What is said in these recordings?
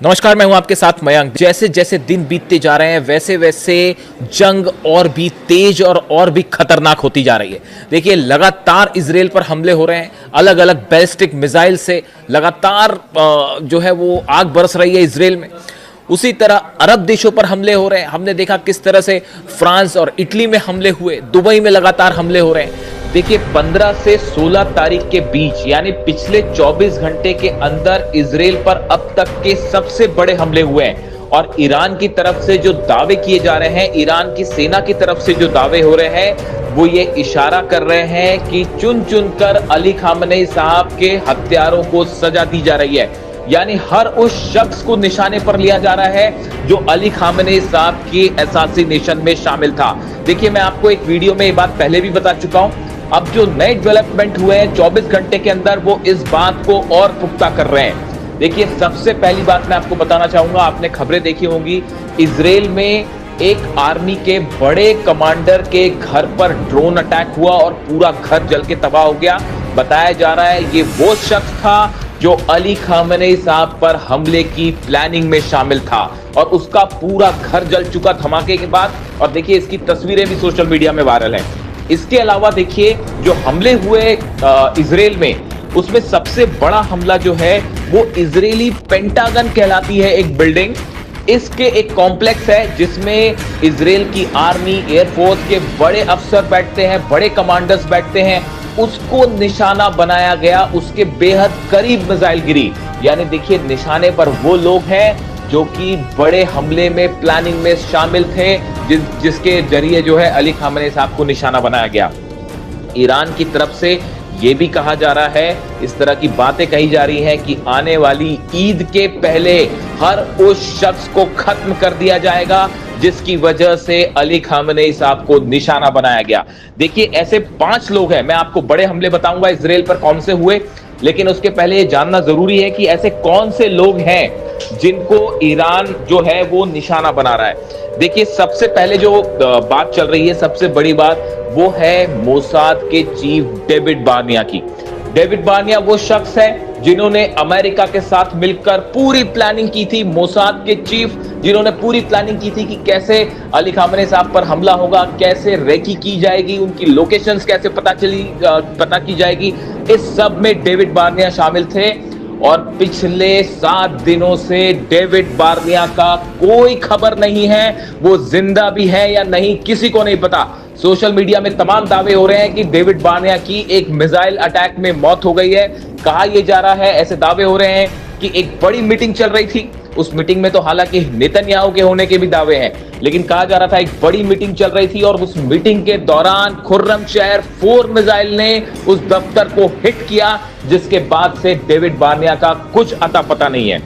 नमस्कार, मैं हूं आपके साथ मयंक। जैसे जैसे दिन बीतते जा रहे हैं वैसे वैसे जंग और भी तेज और भी खतरनाक होती जा रही है। देखिए, लगातार इजराइल पर हमले हो रहे हैं, अलग अलग बैलिस्टिक मिसाइल से लगातार जो है वो आग बरस रही है इजराइल में। उसी तरह अरब देशों पर हमले हो रहे हैं। हमने देखा किस तरह से फ्रांस और इटली में हमले हुए, दुबई में लगातार हमले हो रहे हैं। देखिए, 15 से 16 तारीख के बीच यानी पिछले 24 घंटे के अंदर इजराइल पर अब तक के सबसे बड़े हमले हुए हैं। और ईरान की तरफ से जो दावे किए जा रहे हैं, ईरान की सेना की तरफ से जो दावे हो रहे हैं, वो ये इशारा कर रहे हैं कि चुन चुन कर अली खामनेई साहब के हत्यारों को सजा दी जा रही है। यानी हर उस शख्स को निशाने पर लिया जा रहा है जो अली खामनेई साहब की असैसिनेशन में शामिल था। देखिए, मैं आपको एक वीडियो में ये बात पहले भी बता चुका हूं। अब जो नए डेवलपमेंट हुए हैं 24 घंटे के अंदर, वो इस बात को और पुख्ता कर रहे हैं। देखिए, सबसे पहली बात मैं आपको बताना चाहूंगा, आपने खबरें देखी होंगी, इजराइल में एक आर्मी के बड़े कमांडर के घर पर ड्रोन अटैक हुआ और पूरा घर जल के तबाह हो गया। बताया जा रहा है ये वो शख्स था जो अली खामनेई साहब पर हमले की प्लानिंग में शामिल था और उसका पूरा घर जल चुका धमाके के बाद। और देखिए, इसकी तस्वीरें भी सोशल मीडिया में वायरल हैं। इसके अलावा देखिए, जो हमले हुए इजराइल में, उसमें सबसे बड़ा हमला जो है वो इजरायली पेंटागन कहलाती है एक बिल्डिंग। इसके एक कॉम्प्लेक्स है जिसमें इजराइल की आर्मी, एयरफोर्स के बड़े अफसर बैठते हैं, बड़े कमांडर्स बैठते हैं। उसको निशाना बनाया गया, उसके बेहद करीब मिसाइल गिरी। यानी देखिए, निशाने पर वो लोग हैं जो कि बड़े हमले में, प्लानिंग में शामिल थे, जिसके जरिए जो है अली खामनेई साहब को निशाना बनाया गया। ईरान की तरफ से यह भी कहा जा रहा है, इस तरह की बातें कही जा रही हैं कि आने वाली ईद के पहले हर उस शख्स को खत्म कर दिया जाएगा जिसकी वजह से अली खामनेई साहब को निशाना बनाया गया। देखिए, ऐसे 5 लोग हैं। मैं आपको बड़े हमले बताऊंगा इजराइल पर कौन से हुए, लेकिन उसके पहले ये जानना जरूरी है कि ऐसे कौन से लोग हैं जिनको ईरान जो है वो निशाना बना रहा है। देखिए, सबसे पहले जो बात चल रही है, सबसे बड़ी बात, वो है मोसाद के चीफ डेविड बार्निया की। डेविड बार्निया वो शख्स है जिन्होंने अमेरिका के साथ मिलकर पूरी प्लानिंग की थी। मोसाद के चीफ जिन्होंने पूरी प्लानिंग की थी कि कैसे अली खामनेई साहब पर हमला होगा, कैसे रेकी की जाएगी, उनकी लोकेशंस कैसे पता की जाएगी। इस सब में डेविड बार्निया शामिल थे। और पिछले 7 दिनों से डेविड बार्निया का कोई खबर नहीं है। वो जिंदा भी है या नहीं, किसी को नहीं पता। सोशल मीडिया में तमाम दावे हो रहे हैं कि डेविड बार्निया की एक मिसाइल अटैक में मौत हो गई है। कहा यह जा रहा है, ऐसे दावे हो रहे हैं कि एक बड़ी मीटिंग चल रही थी। उस मीटिंग में तो हालांकि नेतन्याहू के होने के भी दावे हैं, लेकिन कहा जा रहा था एक बड़ी मीटिंग चल रही थी और उस मीटिंग के दौरान खुर्रमशहर 4 मिसाइल ने उस दफ्तर को हिट किया, जिसके बाद से डेविड बार्निया का कुछ अता पता नहीं है।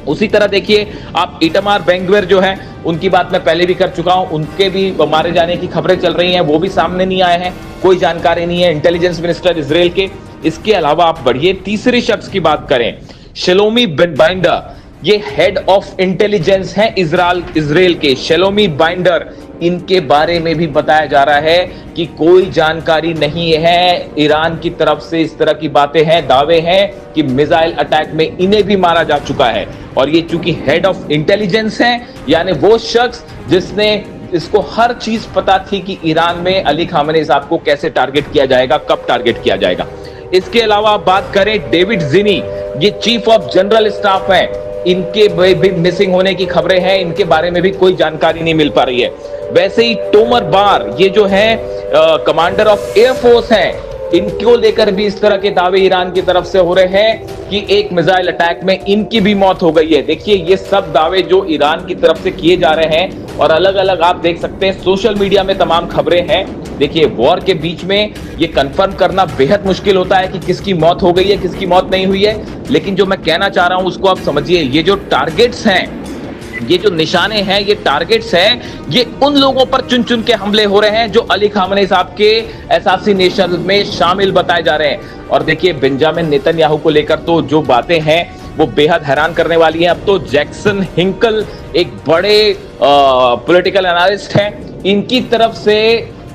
उसी तरह देखिए, आप इटामार बेन-ग्विर जो है, उनकी बात मैं पहले भी कर चुका हूं, उनके भी मारे जाने की खबरें चल रही हैं, वो भी सामने नहीं आए हैं, कोई जानकारी नहीं है इंटेलिजेंस मिनिस्टर इजराइल के। इसके अलावा आप बढ़िए तीसरे शख्स की बात करें, शेलोमी बाइंडर, ये हेड ऑफ इंटेलिजेंस हैं इजराइल के, शेलोमी बाइंडर। इनके बारे में भी बताया जा रहा है कि कोई जानकारी नहीं है। ईरान की तरफ से इस तरह की बातें हैं, दावे हैं कि मिसाइल अटैक में इन्हें भी मारा जा चुका है। और ये चूंकि हेड ऑफ इंटेलिजेंस हैं, यानी वो शख्स जिसने इसको हर चीज पता थी कि ईरान में अली खामनेई साहब को कैसे टारगेट किया जाएगा, कब टारगेट किया जाएगा। इसके अलावा आप बात करें डेविड जिनी, ये चीफ ऑफ जनरल स्टाफ है, इनके भी मिसिंग होने की खबरें हैं, इनके बारे में भी कोई जानकारी नहीं मिल पा रही है। वैसे ही टोमर बार, ये जो है कमांडर ऑफ एयरफोर्स हैं, इनको लेकर भी इस तरह के दावे ईरान की तरफ से हो रहे हैं कि एक मिसाइल अटैक में इनकी भी मौत हो गई है। देखिए, ये सब दावे जो ईरान की तरफ से किए जा रहे हैं और अलग अलग आप देख सकते हैं सोशल मीडिया में तमाम खबरें हैं। देखिए, वॉर के बीच में ये कंफर्म करना बेहद मुश्किल होता है कि किसकी मौत हो गई है, किसकी मौत नहीं हुई है। लेकिन जो मैं कहना चाह रहा हूं उसको आप समझिए, ये जो टारगेट्स हैं, ये जो निशाने हैं, ये टारगेट्स हैं, ये उन लोगों पर चुन चुन के हमले हो रहे हैं जो अली खामनेई साहब के असैसिनेशन में शामिल बताए जा रहे हैं। और देखिए, बेंजामिन नेतन्याहू को लेकर तो जो बातें हैं वो बेहद हैरान करने वाली हैं। अब तो जैक्सन हिंकल एक बड़े पॉलिटिकल एनालिस्ट हैं, इनकी तरफ से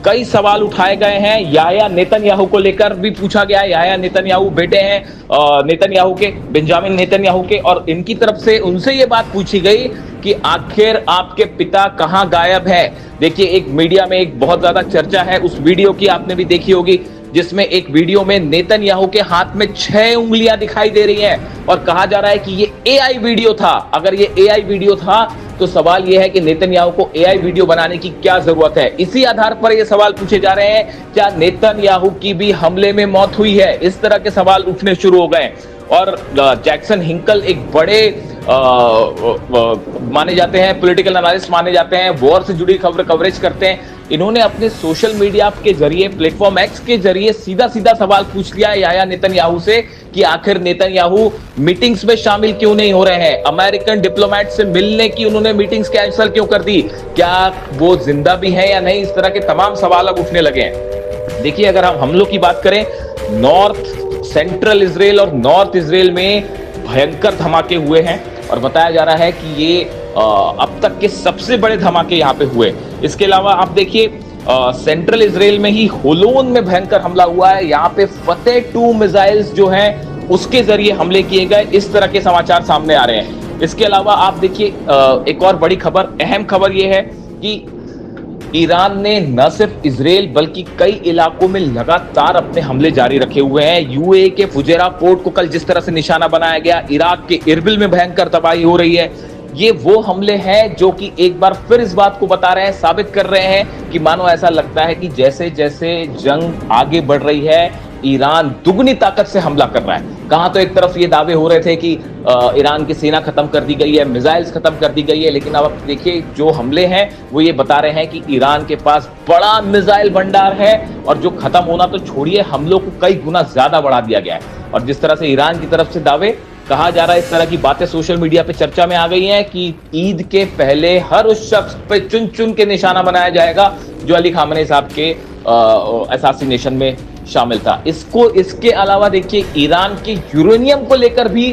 कई सवाल उठाए गए हैं। याह्या नेतन्याहू को लेकर भी पूछा गया है। याह्या नेतन्याहू बेटे हैं नेतन्याहू के, बेंजामिन नेतन्याहू के, और इनकी तरफ से उनसे ये बात पूछी गई कि आखिर आपके पिता कहां गायब है। देखिए, एक मीडिया में एक बहुत ज्यादा चर्चा है, उस वीडियो की आपने भी देखी होगी, जिसमें एक वीडियो में नेतन्याहू के हाथ में 6 उंगलियां दिखाई दे रही हैं और कहा जा रहा है कि ये एआई वीडियो था। अगर ये एआई वीडियो था तो सवाल यह है कि नेतन्याहू को एआई वीडियो बनाने की क्या जरूरत है। इसी आधार पर यह सवाल पूछे जा रहे हैं, क्या नेतन्याहू की भी हमले में मौत हुई है। इस तरह के सवाल उठने शुरू हो गए और जैक्सन हिंकल एक बड़े माने जाते हैं, पॉलिटिकल एनालिस्ट माने जाते हैं, वॉर से जुड़ी खबर कवरेज करते हैं। इन्होंने अपने सोशल मीडिया के जरिए, प्लेटफॉर्म एक्स के जरिए सीधा सीधा सवाल पूछ लिया है याह्या नेतन्याहू से कि आखिर नेतन्याहू मीटिंग्स में शामिल क्यों नहीं हो रहे हैं, अमेरिकन डिप्लोमेट से मिलने की उन्होंने मीटिंग्स कैंसिल क्यों कर दी, क्या वो जिंदा भी हैं या नहीं। इस तरह के तमाम सवाल अब उठने लगे हैं। देखिए, अगर हम हमलों की बात करें, नॉर्थ सेंट्रल इजराइल और नॉर्थ इजराइल में भयंकर धमाके हुए हैं और बताया जा रहा है कि ये अब तक के सबसे बड़े धमाके यहाँ पे हुए। इसके अलावा आप देखिए, सेंट्रल इजराइल में ही होलोन में भयंकर हमला हुआ है। यहाँ पे फतेह 2 मिसाइल्स जो हैं उसके जरिए हमले किए गए। इस तरह के समाचार सामने आ रहे हैं। इसके अलावा आप देखिए, एक और बड़ी खबर, अहम खबर यह है कि ईरान ने न सिर्फ इजराइल बल्कि कई इलाकों में लगातार अपने हमले जारी रखे हुए हैं। यूएई के फुजेरा पोर्ट को कल जिस तरह से निशाना बनाया गया, इराक के इरबिल में भयंकर तबाही हो रही है, ये वो हमले हैं जो कि एक बार फिर इस बात को बता रहे हैं, साबित कर रहे हैं कि मानो ऐसा लगता है कि जैसे जैसे जंग आगे बढ़ रही है, ईरान दुगनी ताकत से हमला कर रहा है। कहां तो एक तरफ ये दावे हो रहे थे कि ईरान की सेना खत्म कर दी गई है, मिसाइल्स खत्म कर दी गई है, लेकिन अब देखिए जो हमले हैं वो ये बता रहे हैं कि ईरान के पास बड़ा मिसाइल भंडार है और जो खत्म होना तो छोड़िए, हमलों को कई गुना ज्यादा बढ़ा दिया गया है। और जिस तरह से ईरान की तरफ से दावे कहा जा रहा है, इस तरह की बातें सोशल मीडिया पे चर्चा में आ गई हैं कि ईद के पहले हर उस शख्स पे चुन चुन के निशाना बनाया जाएगा जो अली खामनेई साहब के असैसिनेशन में शामिल था। इसके अलावा देखिए, ईरान के यूरेनियम को लेकर भी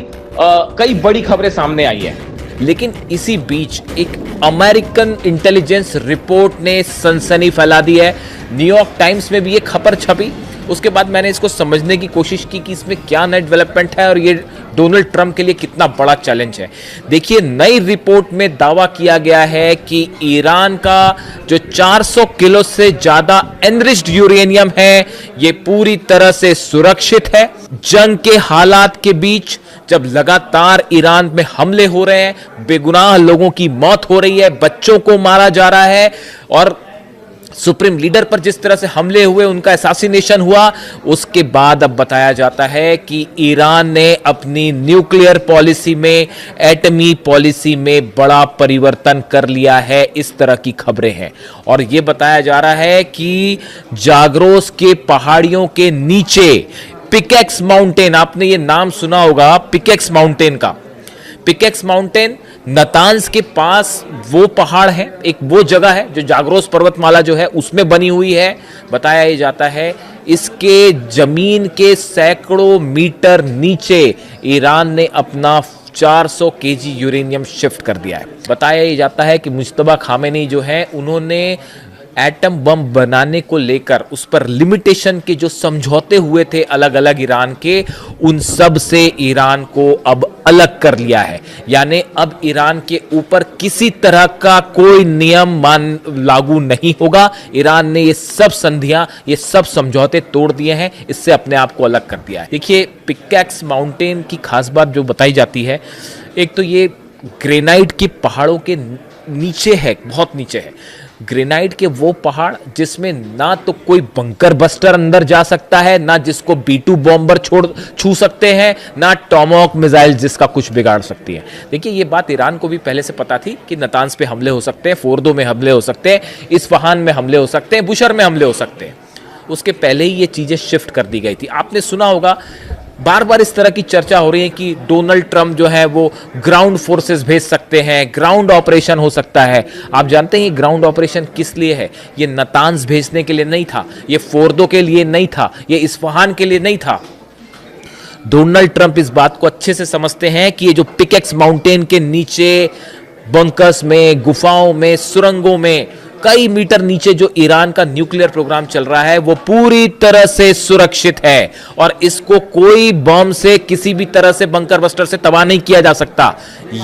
कई बड़ी खबरें सामने आई हैं। लेकिन इसी बीच एक अमेरिकन इंटेलिजेंस रिपोर्ट ने सनसनी फैला दी है। न्यूयॉर्क टाइम्स में भी ये खबर छपी। उसके बाद मैंने इसको समझने की कोशिश की कि इसमें क्या नई डेवलपमेंट है और ये डोनाल्ड ट्रंप के लिए कितना बड़ा चैलेंज है। देखिए, नई रिपोर्ट में दावा किया गया है कि ईरान का जो 400 किलो से ज्यादा एनरिच्ड यूरेनियम है, ये पूरी तरह से सुरक्षित है। जंग के हालात के बीच जब लगातार ईरान में हमले हो रहे हैं, बेगुनाह लोगों की मौत हो रही है, बच्चों को मारा जा रहा है और सुप्रीम लीडर पर जिस तरह से हमले हुए, उनका असैसिनेशन हुआ, उसके बाद अब बताया जाता है कि ईरान ने अपनी न्यूक्लियर पॉलिसी में, एटमी पॉलिसी में बड़ा परिवर्तन कर लिया है। इस तरह की खबरें हैं और यह बताया जा रहा है कि जाग्रोस के पहाड़ियों के नीचे पिकेक्स माउंटेन, आपने ये नाम सुना होगा पिकेक्स माउंटेन का। पिकेक्स माउंटेन नतांज के पास वो पहाड़ है, एक वो जगह है जो जाग्रोस पर्वतमाला जो है उसमें बनी हुई है। बताया ये जाता है इसके जमीन के सैकड़ों मीटर नीचे ईरान ने अपना 400 केजी यूरेनियम शिफ्ट कर दिया है। बताया ये जाता है कि मुज्तबा खामेनी जो है, उन्होंने एटम बम बनाने को लेकर उस पर लिमिटेशन के जो समझौते हुए थे अलग अलग ईरान के, उन सब से ईरान को अब अलग कर लिया है। यानी अब ईरान के ऊपर किसी तरह का कोई नियम लागू नहीं होगा। ईरान ने ये सब संधियां, ये सब समझौते तोड़ दिए हैं, इससे अपने आप को अलग कर दिया है। देखिए, पिकेक्स माउंटेन की खास बात जो बताई जाती है, एक तो ये ग्रेनाइट के पहाड़ों के नीचे है, बहुत नीचे है। ग्रेनाइट के वो पहाड़ जिसमें ना तो कोई बंकर बस्टर अंदर जा सकता है, ना जिसको B2 बॉम्बर छू सकते हैं, ना टॉमहॉक मिसाइल जिसका कुछ बिगाड़ सकती है। देखिए, ये बात ईरान को भी पहले से पता थी कि नतांज पे हमले हो सकते हैं, फोर्दो में हमले हो सकते हैं, इस्फहान में हमले हो सकते हैं, बुशर में हमले हो सकते हैं। उसके पहले ही ये चीजें शिफ्ट कर दी गई थी। आपने सुना होगा, बार बार इस तरह की चर्चा हो रही है कि डोनाल्ड ट्रंप जो है वो ग्राउंड फोर्सेस भेज सकते हैं, ग्राउंड ऑपरेशन हो सकता है। आप जानते हैं ये ग्राउंड ऑपरेशन किस लिए है? ये नतांज भेजने के लिए नहीं था, ये फोर्दो के लिए नहीं था, ये इस्फहान के लिए नहीं था। डोनाल्ड ट्रंप इस बात को अच्छे से समझते हैं कि ये जो पिकेक्स माउंटेन के नीचे बंकर्स में, गुफाओं में, सुरंगों में कई मीटर नीचे जो ईरान का न्यूक्लियर प्रोग्राम चल रहा है वो पूरी तरह से सुरक्षित है और इसको कोई बम से किसी भी तरह से बंकर बस्टर से तबाह नहीं किया जा सकता।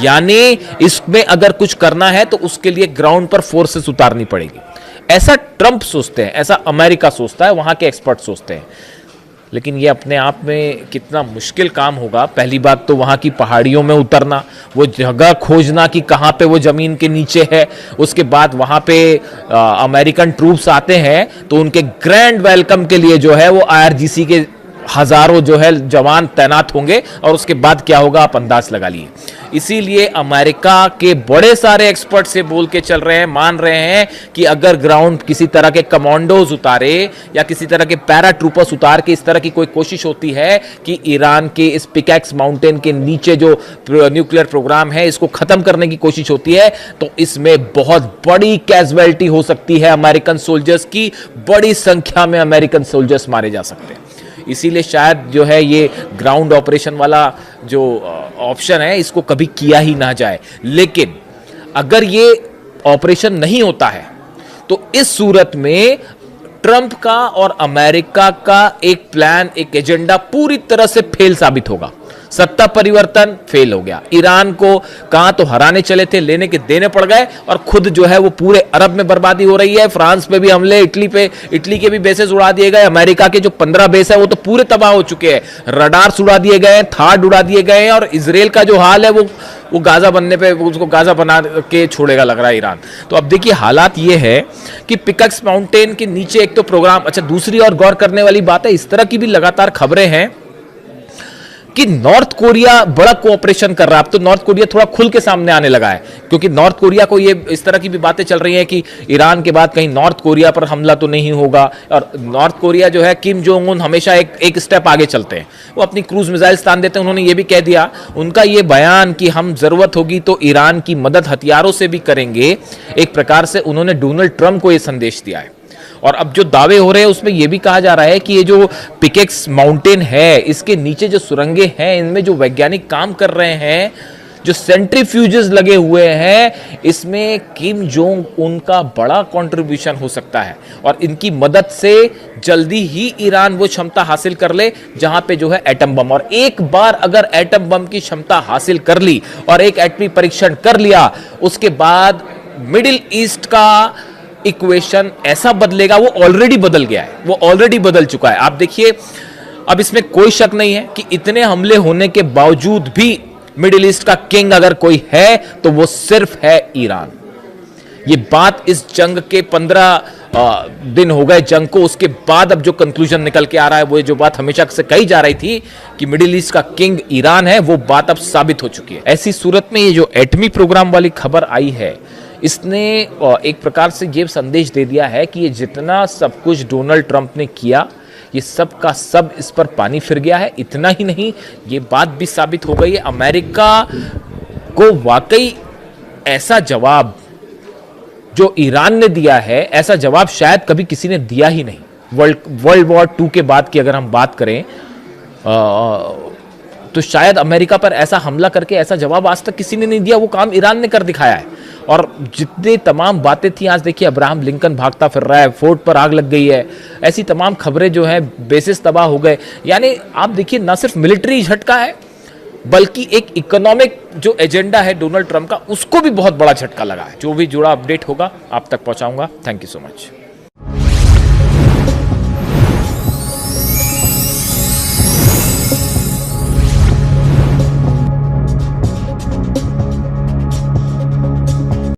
यानी इसमें अगर कुछ करना है तो उसके लिए ग्राउंड पर फोर्सेस उतारनी पड़ेगी। ऐसा ट्रंप सोचते हैं, ऐसा अमेरिका सोचता है, वहां के एक्सपर्ट सोचते हैं। लेकिन ये अपने आप में कितना मुश्किल काम होगा। पहली बात तो वहाँ की पहाड़ियों में उतरना, वो जगह खोजना कि कहाँ पे वो ज़मीन के नीचे है। उसके बाद वहाँ पे अमेरिकन ट्रूप्स आते हैं तो उनके ग्रैंड वेलकम के लिए जो है वो IRGC के हजारों जो है जवान तैनात होंगे और उसके बाद क्या होगा आप अंदाज लगा लिए। इसीलिए अमेरिका के बड़े सारे एक्सपर्ट से बोल के चल रहे हैं, मान रहे हैं कि अगर ग्राउंड किसी तरह के कमांडोज उतारे या किसी तरह के पैरा ट्रूपर्स उतार के इस तरह की कोई कोशिश होती है कि ईरान के इस पिकैक्स माउंटेन के नीचे जो न्यूक्लियर प्रोग्राम है इसको खत्म करने की कोशिश होती है, तो इसमें बहुत बड़ी कैजुअलिटी हो सकती है अमेरिकन सोल्जर्स की। बड़ी संख्या में अमेरिकन सोल्जर्स मारे जा सकते हैं। इसीलिए शायद जो है ये ग्राउंड ऑपरेशन वाला जो ऑप्शन है इसको कभी किया ही ना जाए। लेकिन अगर ये ऑपरेशन नहीं होता है तो इस सूरत में ट्रंप का और अमेरिका का एक प्लान, एक एजेंडा पूरी तरह से फेल साबित होगा। सत्ता परिवर्तन फेल हो गया। ईरान को कहां तो हराने चले थे, लेने के देने पड़ गए और खुद जो है वो पूरे अरब में बर्बादी हो रही है। फ्रांस पे भी हमले, इटली के भी बेसेस उड़ा दिए गए। अमेरिका के जो 15 बेस है वो तो पूरे तबाह हो चुके हैं। रडार्स उड़ा दिए गए, थाड उड़ा दिए गए हैं। और इजराइल का जो हाल है वो गाजा बनने पे उसको गाजा बना के छोड़ेगा लग रहा है ईरान। तो अब देखिए हालात ये है कि पिकैक्स माउंटेन के नीचे एक तो प्रोग्राम, अच्छा दूसरी और गौर करने वाली बात है, इस तरह की भी लगातार खबरें हैं कि नॉर्थ कोरिया बड़ा कोऑपरेशन कर रहा है। अब तो नॉर्थ कोरिया थोड़ा खुल के सामने आने लगा है, क्योंकि नॉर्थ कोरिया को ये इस तरह की भी बातें चल रही हैं कि ईरान के बाद कहीं नॉर्थ कोरिया पर हमला तो नहीं होगा। और नॉर्थ कोरिया जो है, किम जोंग उन हमेशा एक स्टेप आगे चलते हैं, वो अपनी क्रूज मिसाइल स्थान देते हैं। उन्होंने ये भी कह दिया, उनका ये बयान कि हम जरूरत होगी तो ईरान की मदद हथियारों से भी करेंगे, एक प्रकार से उन्होंने डोनाल्ड ट्रंप को यह संदेश दिया है। और अब जो दावे हो रहे हैं उसमें यह भी कहा जा रहा है कि ये जो पिकैक्स माउंटेन है इसके नीचे जो सुरंगें हैं, इनमें जो वैज्ञानिक काम कर रहे हैं, जो सेंट्रीफ्यूजेस लगे हुए हैं, इसमें किम जोंग उनका बड़ा कंट्रीब्यूशन हो सकता है। और इनकी मदद से जल्दी ही ईरान वो क्षमता हासिल कर ले जहां पे जो है एटम बम। और एक बार अगर एटम बम की क्षमता हासिल कर ली और एक एटमी परीक्षण कर लिया, उसके बाद मिडिल ईस्ट का इक्वेशन ऐसा बदलेगा, वो ऑलरेडी बदल गया है, वो ऑलरेडी बदल चुका है। आप देखिए, अब इसमें कोई शक नहीं है कि इतने हमले होने के बावजूद भी मिडिल ईस्ट का किंग अगर कोई है तो वो सिर्फ है ईरान। ये बात इस जंग के 15 दिन हो गए जंग को, उसके बाद अब जो कंक्लूजन निकल के आ रहा है, वो जो बात हमेशा से कही जा रही थी कि मिडिल ईस्ट का किंग ईरान है, वो बात अब साबित हो चुकी है। ऐसी सूरत में ये जो एटमी प्रोग्राम वाली खबर आई है, इसने एक प्रकार से ये संदेश दे दिया है कि ये जितना सब कुछ डोनाल्ड ट्रंप ने किया, ये सब का सब इस पर पानी फिर गया है। इतना ही नहीं, ये बात भी साबित हो गई है अमेरिका को वाकई ऐसा जवाब जो ईरान ने दिया है, ऐसा जवाब शायद कभी किसी ने दिया ही नहीं। वर्ल्ड वॉर 2 के बाद की अगर हम बात करें तो शायद अमेरिका पर ऐसा हमला करके ऐसा जवाब आज तक किसी ने नहीं दिया। वो काम ईरान ने कर दिखाया है। और जितनी तमाम बातें थी, आज देखिए अब्राहम लिंकन भागता फिर रहा है, फोर्ट पर आग लग गई है, ऐसी तमाम खबरें जो हैं, बेसिस तबाह हो गए। यानी आप देखिए, ना सिर्फ मिलिट्री झटका है बल्कि एक इकोनॉमिक जो एजेंडा है डोनाल्ड ट्रंप का, उसको भी बहुत बड़ा झटका लगा है। जो भी जुड़ा अपडेट होगा आप तक पहुंचाऊंगा। Thank you so much.